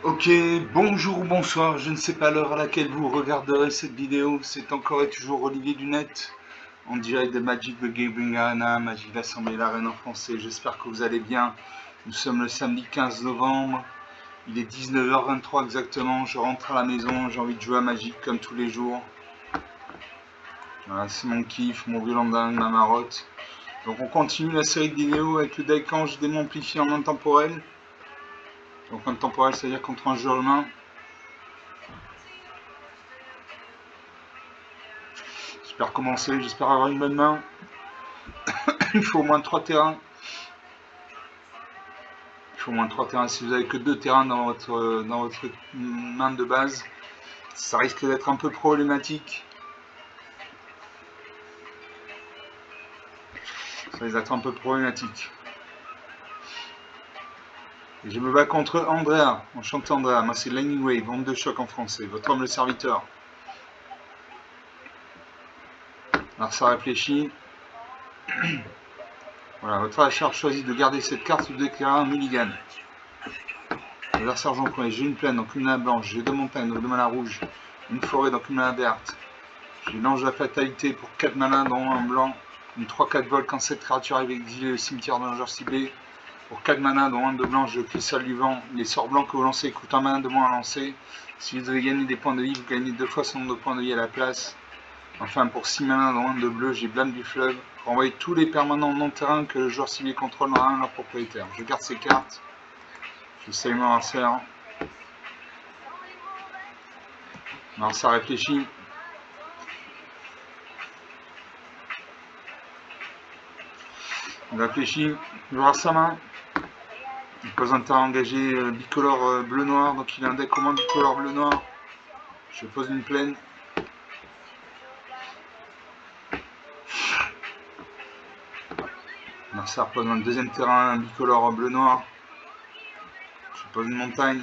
Ok, bonjour ou bonsoir, je ne sais pas l'heure à laquelle vous regarderez cette vidéo, c'est encore et toujours Olivier Dunette, en direct de Magic the Gathering Arena, Magic l'Assemblée l'Arène en français, j'espère que vous allez bien. Nous sommes le samedi 15 novembre, il est 19h23 exactement, je rentre à la maison, j'ai envie de jouer à Magic comme tous les jours. Voilà, c'est mon kiff, mon violon dingue, ma marotte. Donc on continue la série de vidéos avec le deck Ange démon amplifié en intemporel. Donc intemporel, c'est-à-dire contre un joueur humain. J'espère commencer, j'espère avoir une bonne main. Il faut au moins 3 terrains. Il faut au moins 3 terrains. Si vous n'avez que 2 terrains dans votre main de base, ça risque d'être un peu problématique. Ça risque d'être un peu problématique. Et je me bats contre Andrea. Enchanté Andrea. Moi c'est Lightning Wave, onde de choc en français. Votre homme le serviteur. Alors ça réfléchit. Voilà, votre adversaire choisit de garder cette carte ou de déclarer un mulligan. L'adversaire joue en premier. J'ai une plaine, donc une mana blanche. J'ai 2 montagnes, donc 2 mana rouges. Une forêt, donc une mana verte. J'ai l'ange de la fatalité pour 4 mana, dont un blanc. Du 3-4 vol quand cette créature est exilée au cimetière d'un joueur ciblé. Pour 4 mana, dont un de blanc, je cristal du vent. Les sorts blancs que vous lancez coûtent un mana de moins à lancer. Si vous devez gagner des points de vie, vous gagnez 2 fois son nombre de points de vie à la place. Enfin, pour 6 mana, dont un de bleu, j'ai blâme du fleuve. Renvoyez tous les permanents non terrain que le joueur ciblé contrôle dans un de leurs propriétaires. Je garde ces cartes. Je salue mon adversaire. Alors ça réfléchit. Il réfléchit. Il va voir sa main. Il pose un terrain engagé bicolore bleu-noir, donc il a un deck au moins bicolore bleu-noir. Je pose une plaine. L'adversaire pose un deuxième terrain un bicolore bleu-noir. Je pose une montagne.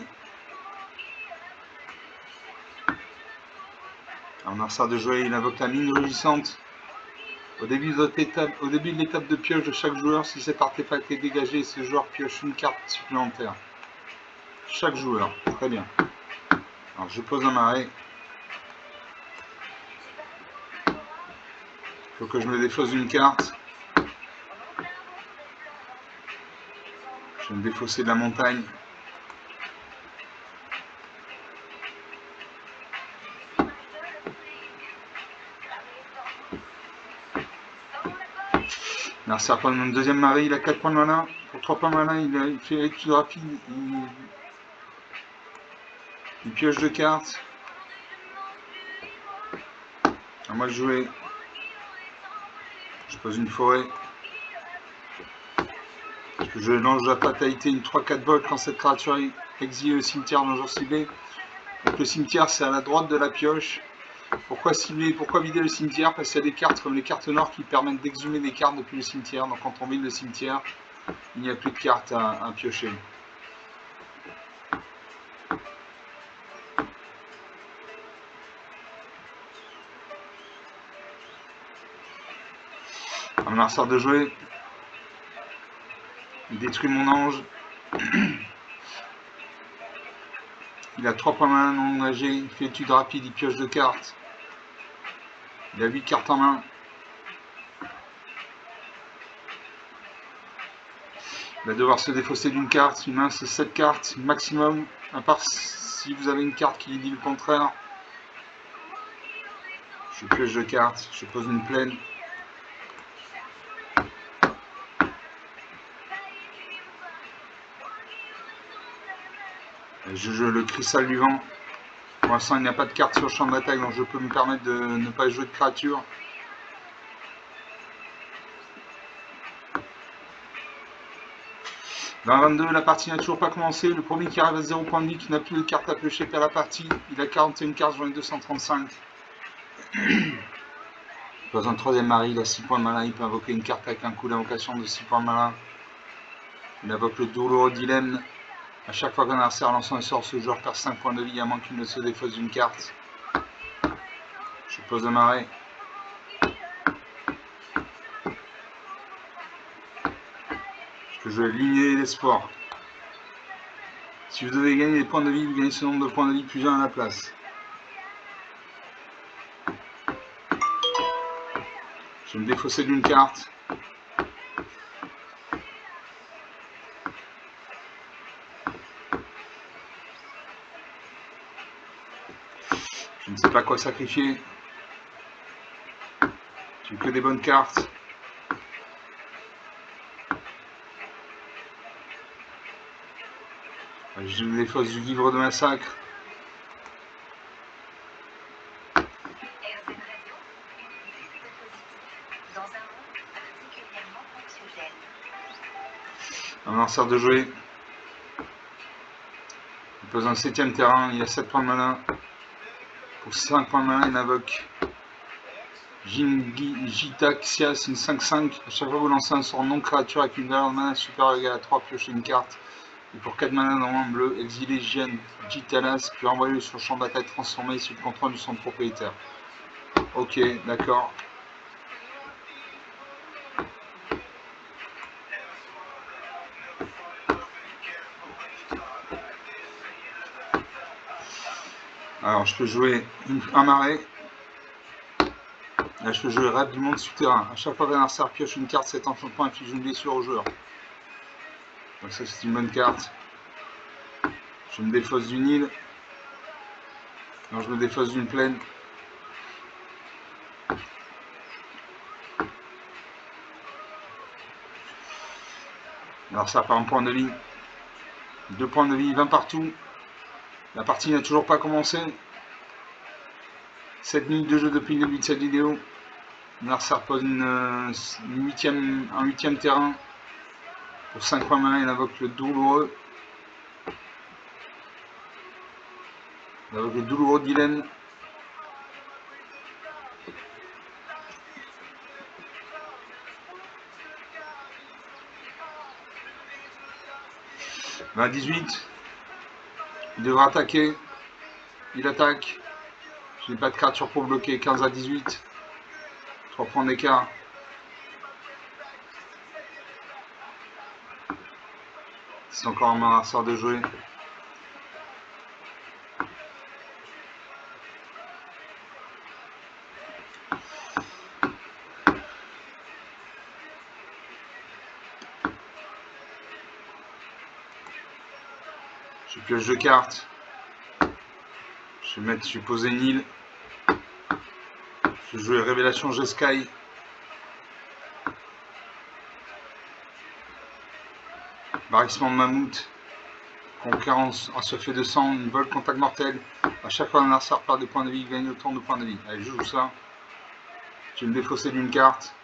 L'adversaire de jouer, il invoque la mine rugissante. Au début de l'étape de pioche de chaque joueur, si cet artefact est dégagé, ce joueur pioche une carte supplémentaire. Chaque joueur, très bien. Alors je pose un marais. Il faut que je me défausse d'une carte. Je vais me défausser de la montagne. L'adversaire prend mon deuxième mari, il a 4 points de mana. Pour 3 points de mana, il fait étude rapide. Il pioche 2 cartes. À moi de jouer. Je pose une forêt. Je lance la fatalité, une 3-4 volts quand cette créature est exilée au cimetière d'un jour ciblé. Donc le cimetière c'est à la droite de la pioche. Pourquoi cibler, pourquoi vider le cimetière? Parce qu'il y a des cartes comme les cartes nord qui permettent d'exhumer des cartes depuis le cimetière. Donc quand on vide le cimetière, il n'y a plus de cartes à piocher. Un adversaire de jouer. Il détruit mon ange. Il a 3 points de main non engagés. Il fait étude rapide, il pioche 2 cartes. Il a 8 cartes en main. Il va devoir se défausser d'une carte. Une main c'est 7 cartes maximum. À part si vous avez une carte qui dit le contraire. Je pioche 2 cartes. Je pose une plaine. Je joue le cristal du vent. Pour l'instant, il n'y a pas de carte sur le champ d'attaque, donc je peux me permettre de ne pas jouer de créature. Dans 22, la partie n'a toujours pas commencé. Le premier qui arrive à 0 point de vie, qui n'a plus de carte à piocher, perd la partie. Il a 41 cartes, j'en ai 235. Il pose un troisième mari, il a 6 points de mana, il peut invoquer une carte avec un coup d'invocation de 6 points de mana. Il invoque le douloureux dilemme. A chaque fois qu'un adversaire lance un sort, ce joueur perd 5 points de vie à moins qu'il ne se défausse d'une carte. Je pose un marais. Je vais ligner l'espoir. Si vous devez gagner des points de vie, vous gagnez ce nombre de points de vie plus 1 à la place. Je vais me défausser d'une carte. Je ne sais pas quoi sacrifier. J'ai que des bonnes cartes. Je me défausse du livre de massacre. Un lanceur de jouer. Il pose un 7ème terrain, il a 7 points de mana. Pour 5 points de mana, il invoque Jitaxias, une 5-5. À chaque fois que vous lancez un sort non-créature avec une valeur de mana supérieure ou égale à 3, piochez une carte. Et pour 4 mana dans un bleu, exilez Jitalas, puis envoyez-le sur le champ d'attaque transformé sous le contrôle de son propriétaire. Ok, d'accord. Alors, je peux jouer un marais. Là, je peux jouer Rêve du monde souterrain. À chaque fois qu'un adversaire pioche une carte, cet enchantement inflige une blessure au joueur. Donc ça, c'est une bonne carte. Je me défausse d'une île. Non, je me défausse d'une plaine. Alors ça part un point de vie. 2 points de vie, 20 partout. La partie n'a toujours pas commencé. 7 minutes de jeu depuis le début de cette vidéo. L'adversaire pose un 8ème terrain. Pour 5 points de mana, il invoque le douloureux. Il invoque le douloureux Dylan. À 18, il devra attaquer. Il attaque. Je n'ai pas de créature pour bloquer. 15 à 18. 3 points d'écart. C'est encore un lanceur de jouer. Je pioche 2 cartes. Je vais poser une île. Je vais jouer Révélation Jeskai. Barrissement de mammouth. Concurrence assoiffé de sang. Une vol contact mortel. À chaque fois un adversaire perd des points de vie, il gagne autant de points de vie. Allez, je joue ça. Je vais me défausser d'une carte.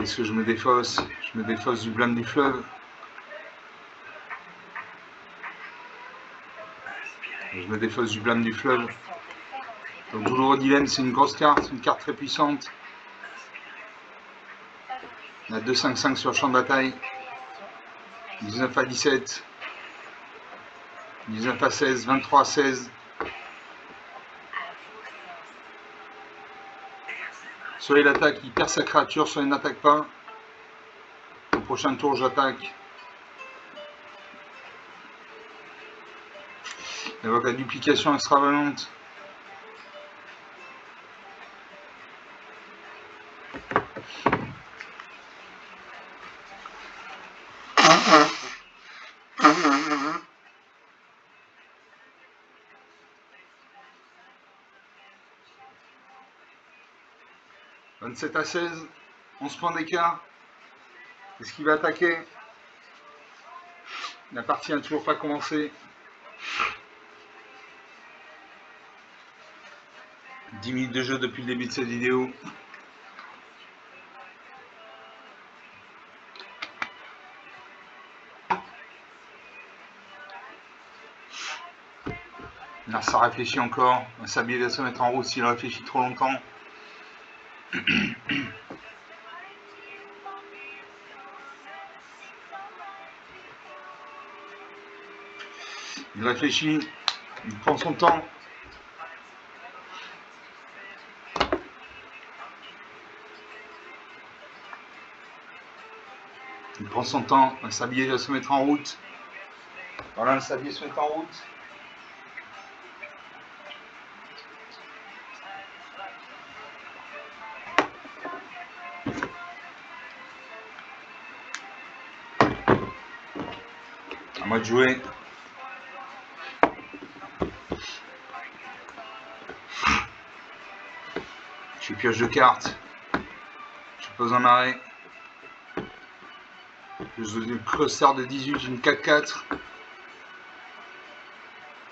Est-ce que je me défausse? Je me défausse du blâme du fleuve. Je me défausse du blâme du fleuve. Donc douloureux dilemme, c'est une grosse carte, une carte très puissante. On a 2-5-5 sur le champ de bataille. 19 à 17. 19 à 16, 23 à 16. Soit il attaque, il perd sa créature, soit il n'attaque pas. Au prochain tour, j'attaque. Il évoque la duplication extravagante. « 27 à 16, 11 points d'écart. Est-ce qu'il va attaquer? La partie n'a toujours pas commencé. 10 minutes de jeu depuis le début de cette vidéo. Là, ça réfléchit encore. Un sablier va se mettre en route s'il réfléchit trop longtemps. Il réfléchit, il prend son temps. Il prend son temps, un sablier va se mettre en route. Voilà, le sablier se met en route. À moi de jouer. Je pioche de cartes. Je pose un arrêt. Je joue le cluster de 18, une 4-4.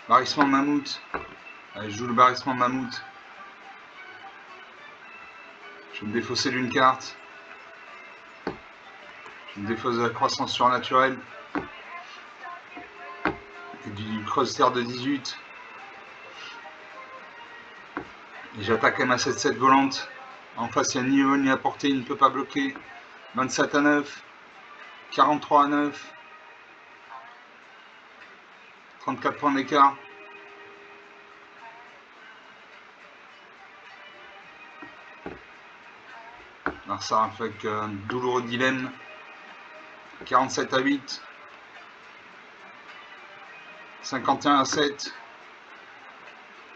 Barrissement de mammouth. Allez, je joue le barrissement de mammouth. Je vais me défausser d'une carte. Je me défausse de la croissance surnaturelle. Et du cluster de 18. Et j'attaque ma 7-7 volante. En face, il n'y a ni haut ni à portée, il ne peut pas bloquer. 27 à 9. 43 à 9. 34 points d'écart. Alors ça avec un douloureux dilemme. 47 à 8. 51 à 7.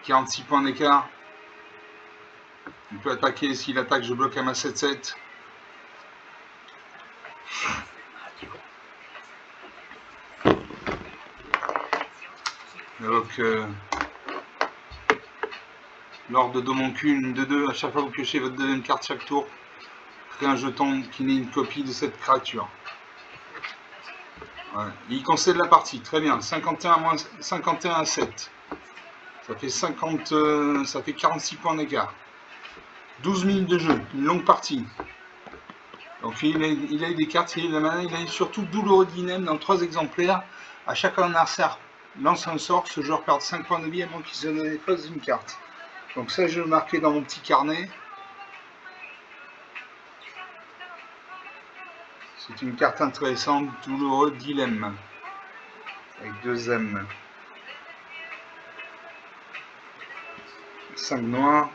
46 points d'écart. Il peut attaquer, s'il attaque, je bloque à ma 7-7. Donc, lors de Domoncule, une 2-2, à chaque fois que vous piochez votre deuxième carte chaque tour, créez un jeton qui n'est une copie de cette créature. Ouais. Il concède la partie, très bien. 51 à 7. Ça fait 46 points d'écart. 12 minutes de jeu, une longue partie. Donc il a eu des cartes, il a eu surtout douloureux dilemme dans 3 exemplaires. À chaque adversaire lance un sort, ce joueur perd 5 points de vie à moins qu'il se défausse d'une carte. Donc ça, je vais le marquer dans mon petit carnet. C'est une carte intéressante, douloureux dilemme. Avec 2 M. 5 noirs.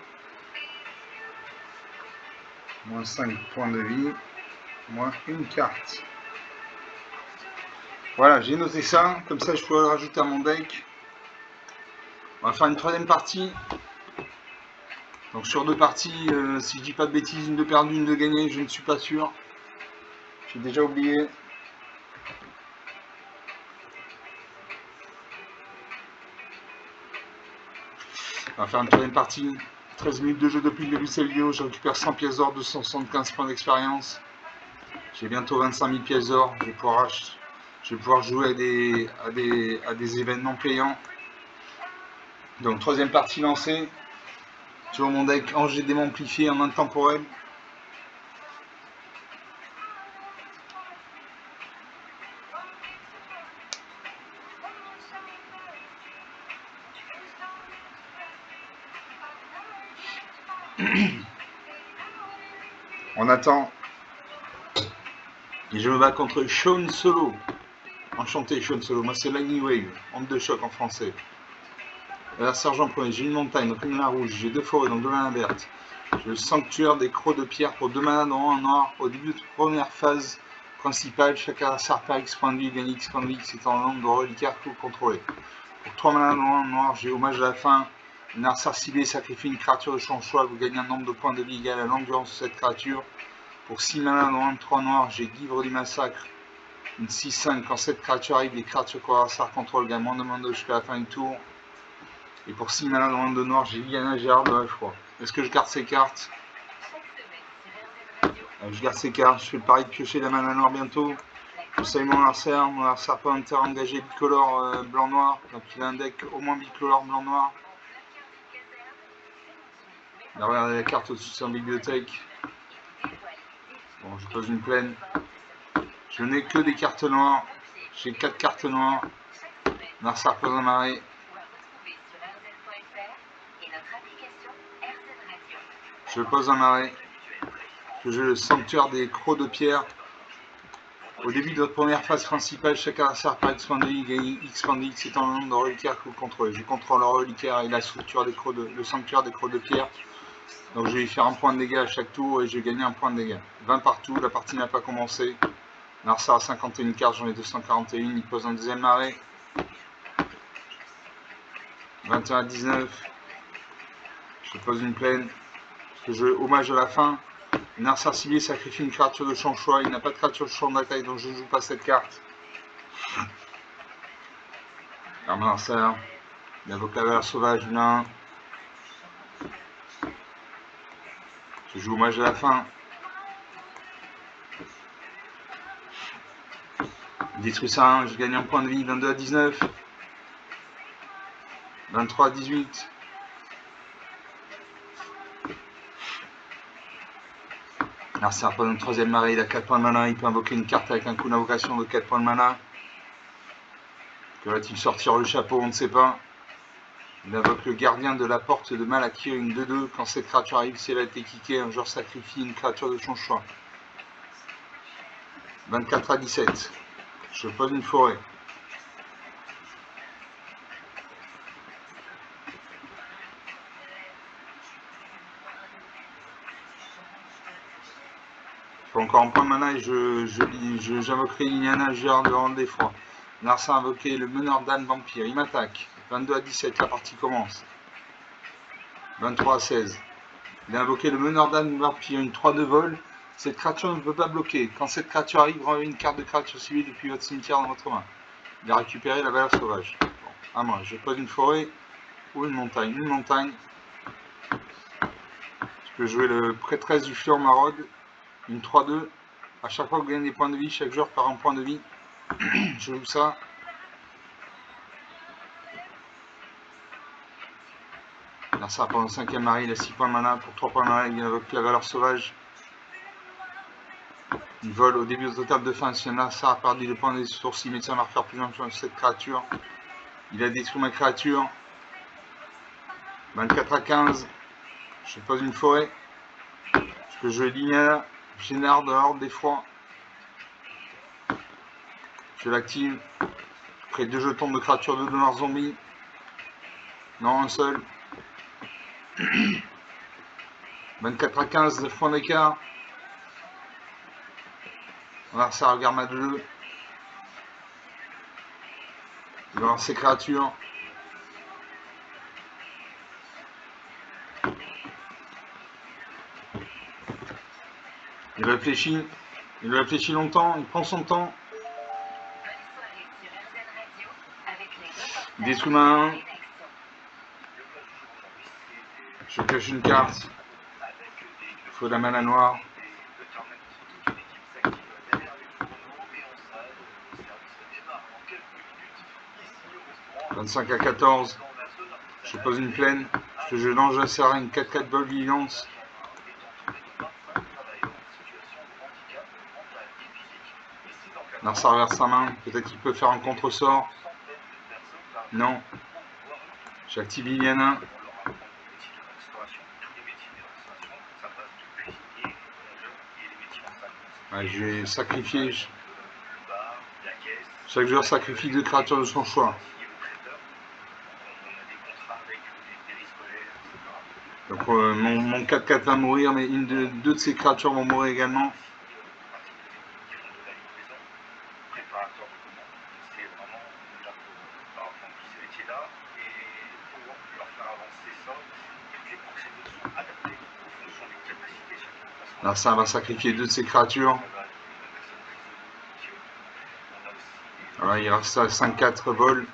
Moins 5 points de vie. Moins une carte. Voilà, j'ai noté ça. Comme ça, je pourrais le rajouter à mon deck. On va faire une 3e partie. Donc sur 2 parties, si je dis pas de bêtises, une de perdue, une de gagnée, je ne suis pas sûr. J'ai déjà oublié. On va faire une 3e partie. 13 minutes de jeu depuis le début de cette vidéo. Je récupère 100 pièces d'or, 275 points d'expérience. J'ai bientôt 25 000 pièces d'or. Je vais pouvoir jouer à des événements payants. Donc 3e partie lancée. Sur mon deck Angers démamplifié en intemporel. On attend. Et je me bats contre Sean Solo. Enchanté Sean Solo. Moi c'est Lightning Wave. Onde de choc en français. Alors sergent premier, j'ai une montagne, donc une mana rouge. J'ai 2 forêts, donc 2 mana vertes. J'ai le sanctuaire des crocs de pierre pour 2 mana dans un noir. Au début de première phase principale, chaque adversaire perd X points de vie, gagne X points de vie, c'est en nombre de reliquaires que vous contrôlez. Pour 3 mana dans un noir, j'ai hommage à la fin. Un adversaire ciblé sacrifie une créature de son choix, vous gagnez un nombre de points de vie égal à l'endurance de cette créature. Pour 6 mana dans un 3 noirs, j'ai Guivre du massacre. Une 6-5, quand cette créature arrive, les créatures que l'adversaire contrôle gagnent moins de mana jusqu'à la fin du tour. Et pour 6 mana dans un 2 noir, j'ai Liliana Gérard de la Froid. Est-ce que je garde ces cartes? Je garde ces cartes, je fais le pari de piocher la mana noire bientôt. Je salue mon adversaire peut inter-engager bicolore blanc-noir, donc il a un deck au moins bicolore blanc-noir. Regardez la carte au-dessus de sa bibliothèque. Bon, je pose une plaine. Je n'ai que des cartes noires. J'ai 4 cartes noires. L'adversaire pose un marais. Je pose un marais. J'ai le sanctuaire des crocs de pierre. Au début de votre première phase principale, chaque adversaire par expandé gagne X expandé, c'est en nombre de reliquaires que vous contrôlez. Je contrôle le reliquaire et la structure des crocs le sanctuaire des crocs de pierre. Donc je vais y faire un point de dégâts à chaque tour et je vais gagner un point de dégâts. 20 partout, la partie n'a pas commencé. Narsa à 51 cartes, j'en ai 241, il pose un deuxième arrêt. 21 à 19. Je pose une plaine. Parce que je hommage à la fin. Narsa ciblé sacrifie une créature de son choix. Il n'a pas de créature de champ de bataille, donc je ne joue pas cette carte. Arme Narsa. Il invoque la valeur sauvage, l'un. Je joue hommage à la fin. Il détruit ça, je gagne un point de vie. 22 à 19. 23 à 18. Narsa pose un troisième arrêt, il a 4 points de mana, il peut invoquer une carte avec un coup d'invocation de 4 points de mana. Que va-t-il sortir le chapeau, on ne sait pas. Il invoque le gardien de la porte de Malakir, une 2-2. Quand cette créature arrive, si elle a été kickée, un joueur sacrifie une créature de son choix. 24 à 17. Je pose une forêt. Je fais encore un point de mana et j'invoquerai Liliana, Gérard de Rang d'Effroi. Narsa a invoqué le meneur d'âne vampire, il m'attaque. 22 à 17, la partie commence. 23 à 16. Il a invoqué le meneur d'âne vampire, une 3 de vol. Cette créature ne peut pas bloquer. Quand cette créature arrive, renvoyez une carte de créature civile depuis votre cimetière dans votre main. Il a récupéré la valeur sauvage. Bon, à moi, je pose une forêt ou une montagne. Une montagne. Je peux jouer le prêtresse du fleur maraude. Une 3-2. À chaque fois que vous gagnez des points de vie, chaque joueur perd un point de vie. Je joue ça. Là, ça pendant le 5e arrêt, il a 6 points de mana. Pour 3 points de mana, il invoque la valeur sauvage. Il vole au début de la table de fin. Si Narsa a perdu le point des sourcils, il met un marqueur plus loin sur cette créature. Il a détruit ma créature. 24 à 15. Je pose une forêt. Je peux jouer Lignana, Génard de l'ordre d'effroi. Je l'active. Je crée 2 jetons de créatures de donneur zombie. Non, un seul. 24 à 15, 9 points d'écart. Narsa regarde ma 2. Il va avoir ses créatures. Il réfléchit longtemps, il prend son temps. Il détruit ma 1. Je pioche une carte. Il faut de la mana noire. 25 à 14. Je pose une plaine. Je lance un serre une 4-4 bol vigilance. Narsa reverse sa main. Peut-être qu'il peut faire un contre-sort. Non. J'active Liliana. Ouais, je vais sacrifier. Chaque joueur sacrifie 2 créatures de son choix. Donc mon 4-4 va mourir, mais deux de ces créatures vont mourir également. Là, ça va sacrifier 2 de ces créatures. Voilà, il reste à 5-4 vols.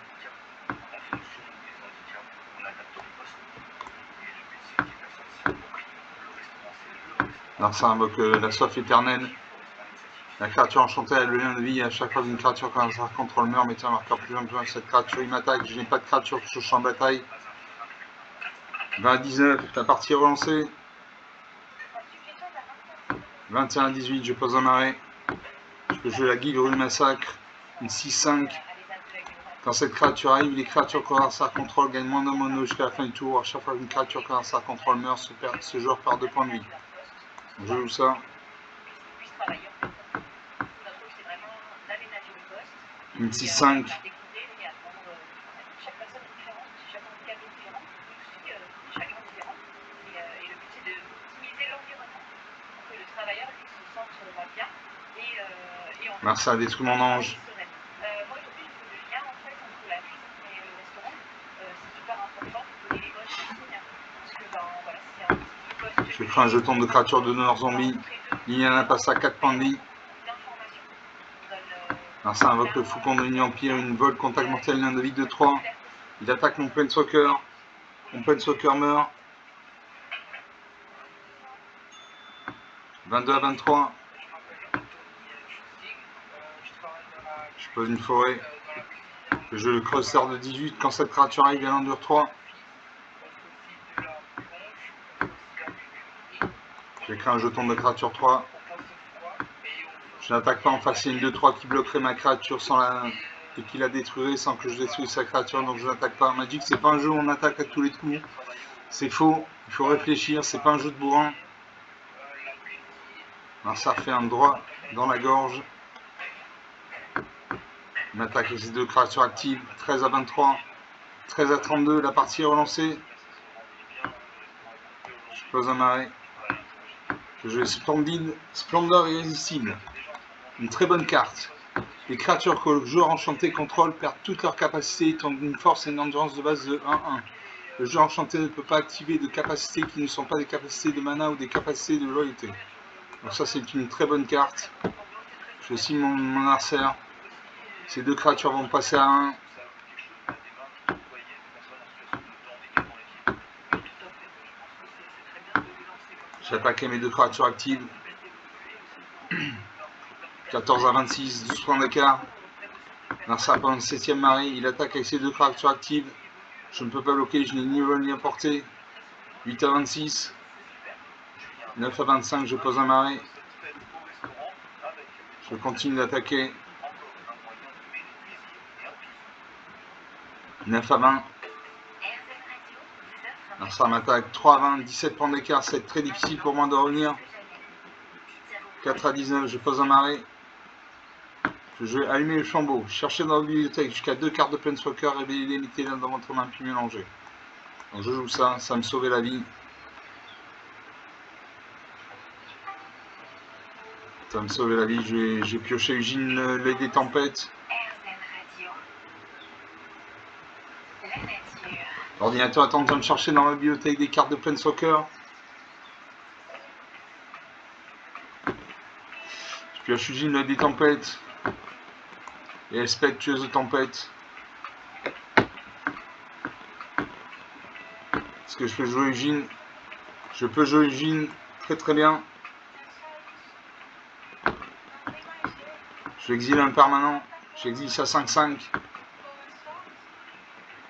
Alors ça invoque la soif éternelle. La créature enchantée a le lien de vie. À chaque fois qu'une créature quand un contrôle meurt, mettez un marqueur plus loin que cette créature. Il m'attaque. Je n'ai pas de créature sur le champ de bataille. 20 à 19, la partie est relancée. 21 à 18, je pose un arrêt. Je peux jouer la guilde du massacre. Une 6-5. Quand cette créature arrive, les créatures qu'on a contrôle gagnent moins de mono jusqu'à la fin du tour. À chaque fois qu'une créature qu'on a contrôle meurt, ce joueur perd 2 points de vie. Donc je joue ça. Une 6-5. Merci à détruire mon ange. Je ferai un jeton de créature de Nord Zombie. Liliana passe à 4 points de vie. Merci, invoque le faucon de l'Empire. Une vol, contact mortel, l'un de vie de 3. Il attaque mon Planeswalker. Mon Planeswalker meurt. 22 à 23. Je pose une forêt. Je le creuseur de 18. Quand cette créature arrive, elle endure 3. J'ai créé un jeton de créature 3. Je n'attaque pas en face, il y a une 2-3 qui bloquerait ma créature et qui la détruirait sans que je détruise sa créature, donc je n'attaque pas. Magic, c'est pas un jeu où on attaque à tous les coups. C'est faux, il faut réfléchir, c'est pas un jeu de bourrin. Alors ça fait un droit dans la gorge. On attaque avec ces 2 créatures actives, 13 à 23, 13 à 32, la partie est relancée. Je pose un arrêt. Je joue Splendor irrésistible. Une très bonne carte. Les créatures que le joueur enchanté contrôle perdent toutes leurs capacités étant d'une force et une endurance de base de 1-1. Le joueur enchanté ne peut pas activer de capacités qui ne sont pas des capacités de mana ou des capacités de loyauté. Donc ça c'est une très bonne carte. Je signe mon adversaire. Ces 2 créatures vont passer à 1. J'attaque mes 2 créatures actives. 14 à 26, 12 points d'écart. Narsa pendant le 7ème marée, il attaque avec ses 2 créatures actives. Je ne peux pas bloquer, je n'ai ni vol ni à portée. 8 à 26. 9 à 25, je pose un marée. Je continue d'attaquer. 9 à 20. Narsa m'attaque 3 à 20, 17 points d'écart, c'est très difficile pour moi de revenir. 4 à 19, je pose un marée. Je vais allumer le flambeau, chercher dans la bibliothèque jusqu'à 2 cartes de Planeswalker, révéler les mettez dans votre main puis mélanger. Donc je joue ça, ça me sauvait la vie. Ça me sauvait la vie, j'ai pioché Eugene, l'œil des tempêtes. L'ordinateur est en train de chercher dans la bibliothèque des cartes de Planeswalker. Je pioche Eugene, l'œil des tempêtes. Et Elspeth, tueuse de tempête. Est-ce que je peux jouer Eugene? Je peux jouer Eugene très très bien. Je exile un permanent. J'exile ça 5-5.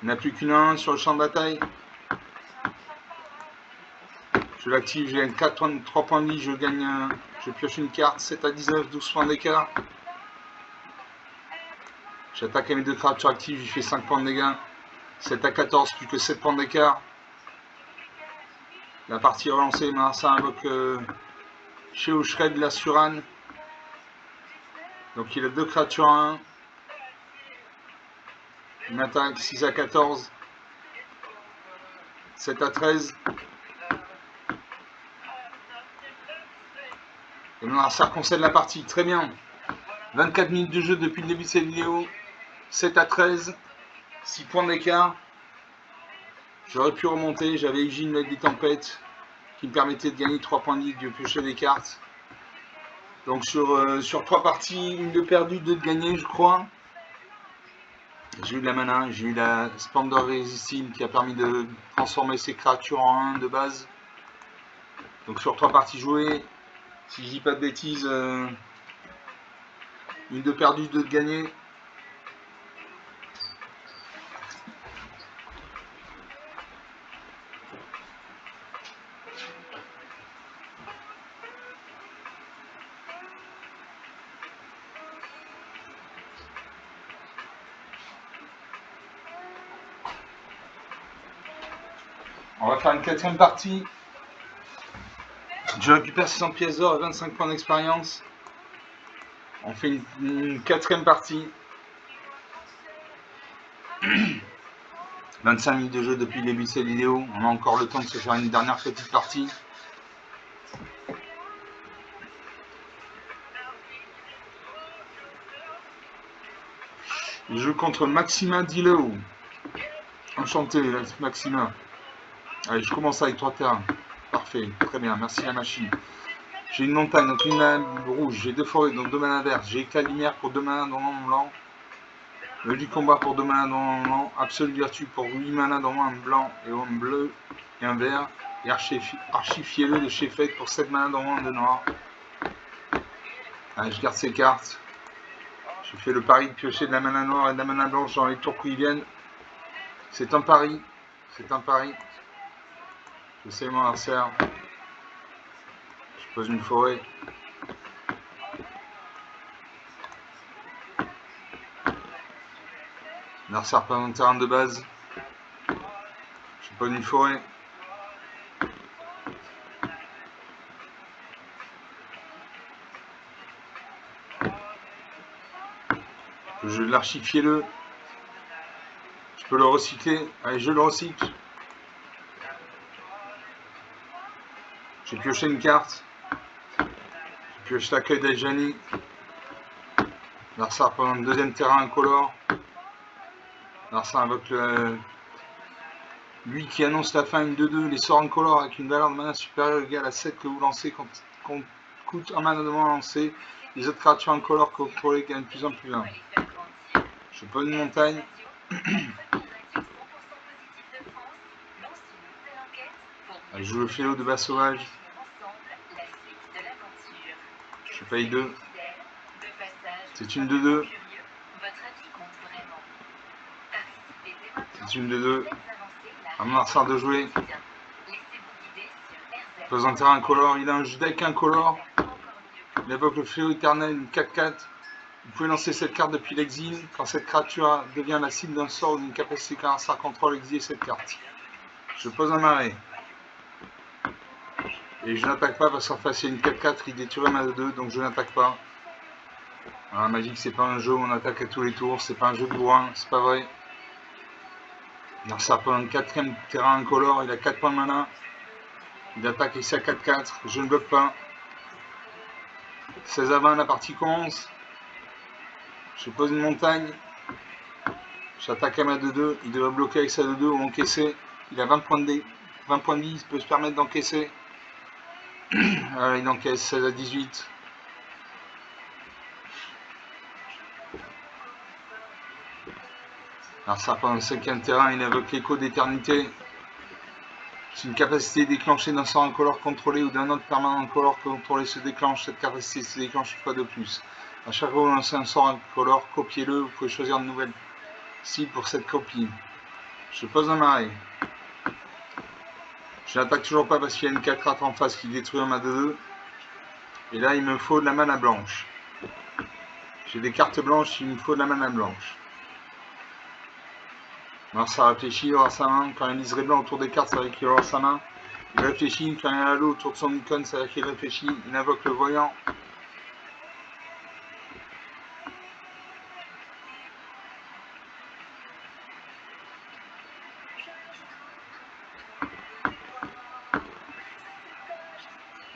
Il n'y a plus qu'une 1 sur le champ de bataille. Je l'active, je gagne 3 points de vie, je pioche une carte, 7 à 19, 12 points d'écart. J'attaque à mes 2 créatures actives, j'y fais 5 points de dégâts. 7 à 14, plus que 7 points d'écart. La partie est relancée, maintenant ça invoque chez Shred la Surane. Donc il a 2 créatures à 1. Une attaque 6 à 14. 7 à 13. Et maintenant ça concède la partie, très bien. 24 minutes de jeu depuis le début de cette vidéo. 7 à 13. 6 points d'écart. J'aurais pu remonter, j'avais Eugene avec des tempêtes qui me permettait de gagner 3 points de vie, de piocher des cartes. Donc sur 3 parties, une de perdue, 2 de gagnées je crois. J'ai eu de la mana, j'ai eu la Splendor irrésistible qui a permis de transformer ces créatures en 1 de base. Donc sur 3 parties jouées, si je dis pas de bêtises, une de perdue, 2 de gagnées. On va faire une 4ème partie. Je récupère 600 pièces d'or et 25 points d'expérience. On fait une 4ème partie. 25 minutes de jeu depuis le début de cette vidéo. On a encore le temps de se faire une dernière petite partie. Je joue contre Maxima Dileo. Enchanté, Maxima. Allez, je commence avec 3 terrains. Parfait, très bien, merci la machine. J'ai une montagne, donc une mana rouge. J'ai 2 forêts, donc 2 manas vertes. J'ai éclat lumière pour 2 manas dans mon blanc. Le du combat pour 2 manas dans mon blanc. Absolue vertu pour 8 manas dans un blanc et un bleu et un vert. Et archifiez-le de chez Fate pour 7 manas dans un de noir. Allez, je garde ces cartes. J'ai fait le pari de piocher de la mana noire et de la mana blanche dans les tours qui viennent. C'est un pari. C'est un pari. Je sais mon adversaire. Je pose une forêt. L'adversaire prend un terrain de base. Je pose une forêt. Je l'archifier-le. Je peux le recycler. Allez, je le recycle. J'ai pioché une carte. J'ai pioché l'accueil d'Aljani. L'adversaire prend un deuxième terrain incolore. L'adversaire invoque lui qui annonce la fin, une 2-2, les sorts incolores avec une valeur de mana supérieure ou égale à 7 que vous lancez quand coûte un mana de moins lancé. Les autres créatures incolores contrôlées gagnent plus en plus 1. Je pose une montagne. Je joue le fléau de bas sauvage. Je paye 2. C'est une 2-2. C'est une 2-2. À mon adversaire de jouer. Pose un terrain incolore. Il a un deck incolore. Il évoque le fléau éternel, une 4-4. Vous pouvez lancer cette carte depuis l'exil. Quand cette créature devient la cible d'un sort ou d'une capacité qu'un adversaire contrôle, exiler cette carte. Je pose un marais. Et je n'attaque pas parce qu'en face il y a une 4-4 qui détruit ma 2, donc je n'attaque pas. Alors, Magic, c'est pas un jeu où on attaque à tous les tours, c'est pas un jeu de bourrin, c'est pas vrai. Alors, ça prend un 4ème terrain incolore, il a 4 points de mana. Il attaque ici à 4-4, je ne bloque pas. 16 à 20, la partie commence. Je pose une montagne. J'attaque à ma 2-2, il devrait bloquer avec sa 2-2 ou encaisser. Il a 20 points de vie, il peut se permettre d'encaisser. Alors, il encaisse 16 à 18. Alors ça prend un 5ème terrain, il invoque l'écho d'éternité. C'est une capacité déclenchée d'un sort incolore contrôlé ou d'un autre permanent incolore contrôlé se déclenche. Cette capacité se déclenche une fois de plus. A chaque fois que vous lancez un sort incolore, copiez-le. Vous pouvez choisir une nouvelle cible pour cette copie. Je pose un marais. Je n'attaque toujours pas parce qu'il y a une 4-4 en face qui détruit un ma 2-2. Et là, il me faut de la mana blanche. J'ai des cartes blanches, il me faut de la mana blanche. Alors ça réfléchit, il aura sa main. Quand il y a un liseré blanc autour des cartes, ça veut dire qu'il aura sa main. Il réfléchit. Quand il y a un halo autour de son icône, ça veut dire qu'il réfléchit. Il invoque le voyant.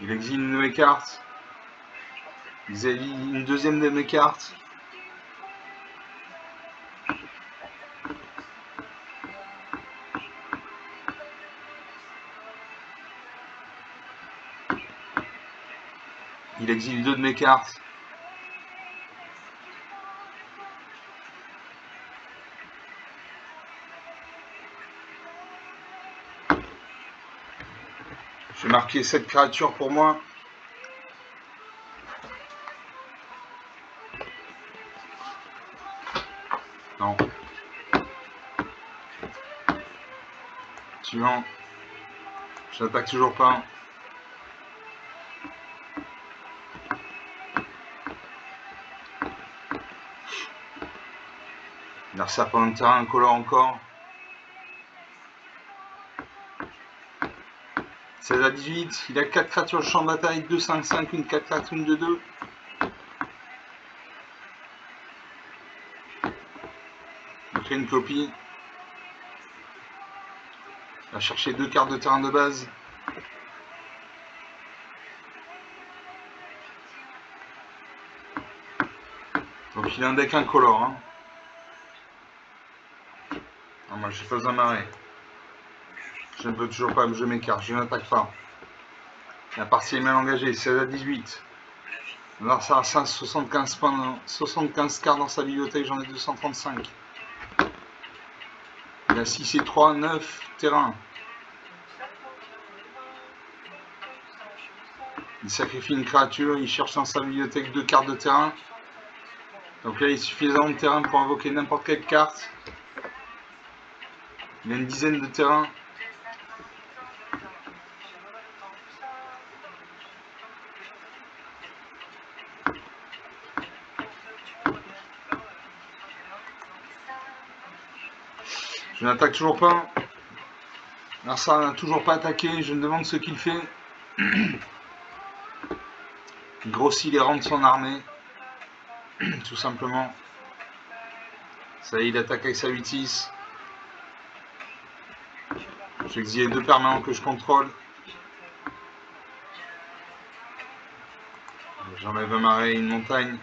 Il exile une de mes cartes. Il exile une deuxième de mes cartes. Il exile 2 de mes cartes. Je vais marquer cette créature pour moi. Non. Suivant. Je n'attaque toujours pas. Alors ça prend un terrain incolore encore. 16 à 18, il a 4 créatures de champ de bataille, 2, 5, 5, une 4, 4, une 2, 2. Il crée une copie. Il va chercher 2 cartes de terrain de base. Donc il a un deck incolore. Hein. Moi, je suis pas amarré. Je ne peux toujours pas, je m'écarte, je n'attaque pas. La partie est mal engagée, 16 à 18. Alors ça a 75 cartes dans sa bibliothèque, j'en ai 235. Il a 6 et 3, 9 terrains. Il sacrifie une créature, il cherche dans sa bibliothèque 2 cartes de terrain. Donc là, il suffit suffisamment de terrain pour invoquer n'importe quelle carte. Il a une dizaine de terrains. Je n'attaque toujours pas. Alors ça n'a toujours pas attaqué. Je me demande ce qu'il fait. Il grossit les rangs de son armée. Tout simplement. Ça y est, il attaque avec sa 8-6. J'ai exilé 2 permanents que je contrôle. J'enlève un marais et une montagne.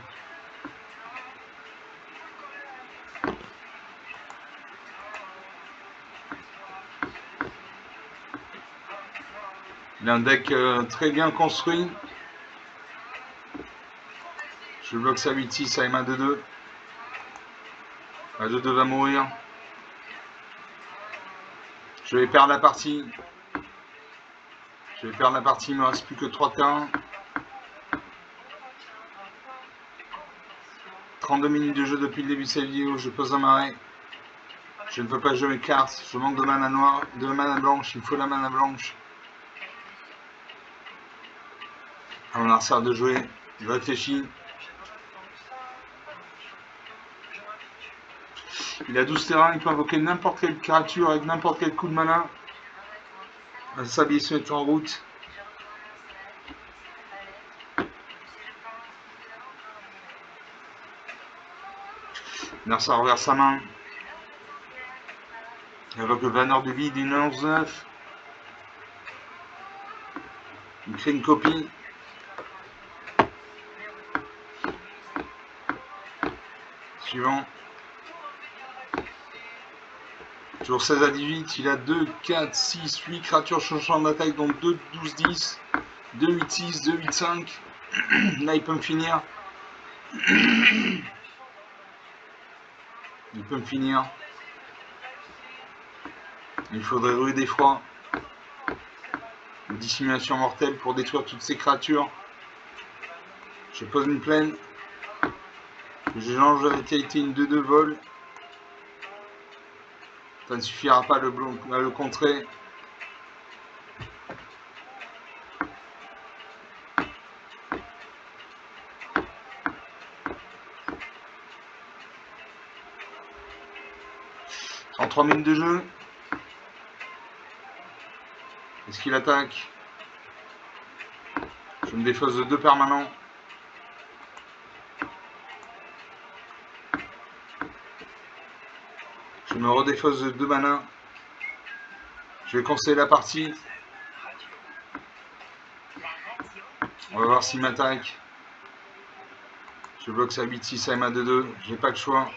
Il a un deck très bien construit. Je bloque sa 8-6 à ma 2-2. La 2-2 va mourir. Je vais perdre la partie. Il ne me reste plus que 3 terrains. 32 minutes de jeu depuis le début de cette vidéo. Je pose un marais. Je ne peux pas jouer mes cartes. Je manque de mana noire, de mana blanche. Il me faut la mana blanche. À mon adversaire de jouer. Il réfléchit. Il a 12 terrains. Il peut invoquer n'importe quelle créature avec n'importe quel coup de mana. Un sablier se met en route. L'adversaire reverse sa main. Il invoque le Vanneur du vide, une 11-9. Il crée une copie. Suivant. Toujours 16 à 18, il a 2, 4, 6, 8 créatures sur le champ d'attaque, donc 2, 12, 10, 2, 8, 6, 2, 8, 5. Là, il peut me finir. Il peut me finir. Il faudrait ruer d'effroi. Une dissimulation mortelle pour détruire toutes ces créatures. Je pose une plaine. Je change la vitalité, une 2-2 vol. Ça ne suffira pas à le contrer. En 3 minutes de jeu. Est-ce qu'il attaque? Je me défausse de 2 permanents. Je me redéfausse de 2 manas. Je vais conseiller la partie. On va voir s'il m'attaque. Je bloque sa 8-6 à ma 2-2. J'ai pas le choix.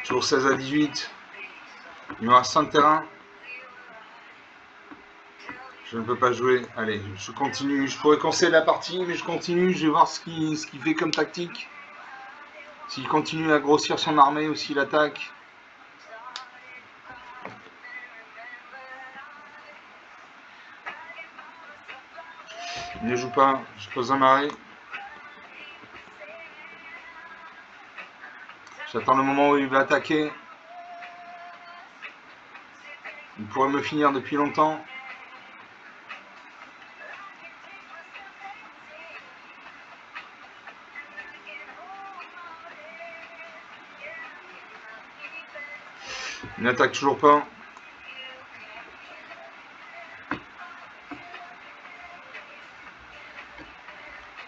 Toujours 16 à 18. Il me reste 5 terrains. Je ne peux pas jouer. Allez, je continue. Je pourrais conseiller la partie, mais je continue. Je vais voir ce qu'il fait comme tactique. S'il continue à grossir son armée ou s'il attaque. Il ne joue pas. Je pose un marais. J'attends le moment où il va attaquer. Il pourrait me finir depuis longtemps. Il n'attaque toujours pas.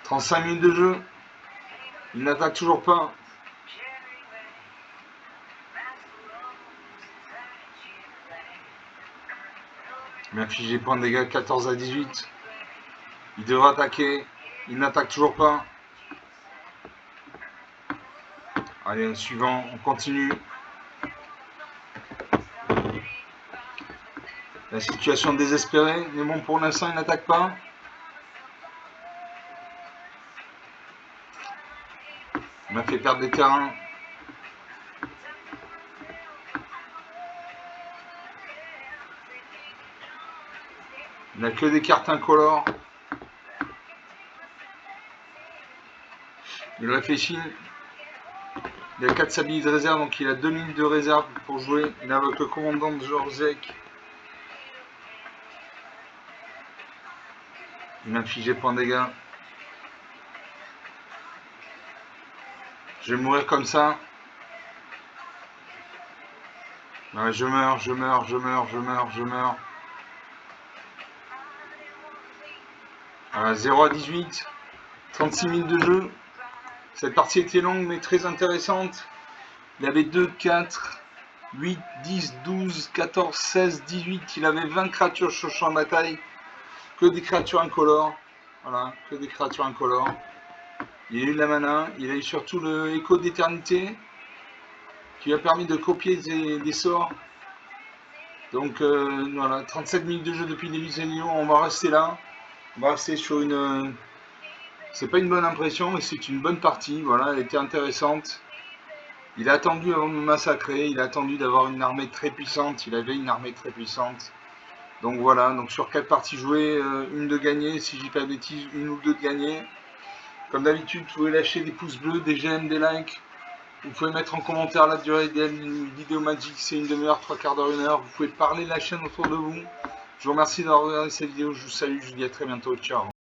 « 35 minutes de jeu. Il n'attaque toujours pas. Il m'a infligé point de dégâts 14 à 18. Il devrait attaquer. Il n'attaque toujours pas. Allez, suivant, on continue. La situation désespérée, mais bon, pour l'instant, il n'attaque pas. On m'a fait perdre des terrains. Il n'a que des cartes incolores. Il réfléchit. Il a 4 sabliers de réserve, donc il a 2 lignes de réserve pour jouer. Il est avec le commandant de Jorzek. Il m'a infligé point de dégâts. Je vais mourir comme ça. Ouais, je meurs. 0 à 18. 36 minutes de jeu. Cette partie était longue mais très intéressante. Il avait 2, 4, 8, 10, 12, 14, 16, 18. Il avait 20 créatures sur le champ de bataille. Que des créatures incolores. Voilà, que des créatures incolores. Il a eu de la mana. Il a eu surtout le écho d'éternité qui lui a permis de copier des sorts. Donc voilà, 37 minutes de jeu depuis le début de cette vidéo. On va rester là. On va rester sur une... c'est pas une bonne impression, mais c'est une bonne partie. Voilà, elle était intéressante. Il a attendu avant de me massacrer. Il a attendu d'avoir une armée très puissante. Il avait une armée très puissante. Donc voilà, donc sur 4 parties jouées, une de gagnée, si je dis pas de bêtises, une ou deux de gagnée. Comme d'habitude, vous pouvez lâcher des pouces bleus, des j'aime, des likes. Vous pouvez mettre en commentaire la durée idéale d'une vidéo Magic, c'est une demi-heure, 3/4 d'heure, 1 heure. Vous pouvez parler de la chaîne autour de vous. Je vous remercie d'avoir regardé cette vidéo, je vous salue, je vous dis à très bientôt, ciao.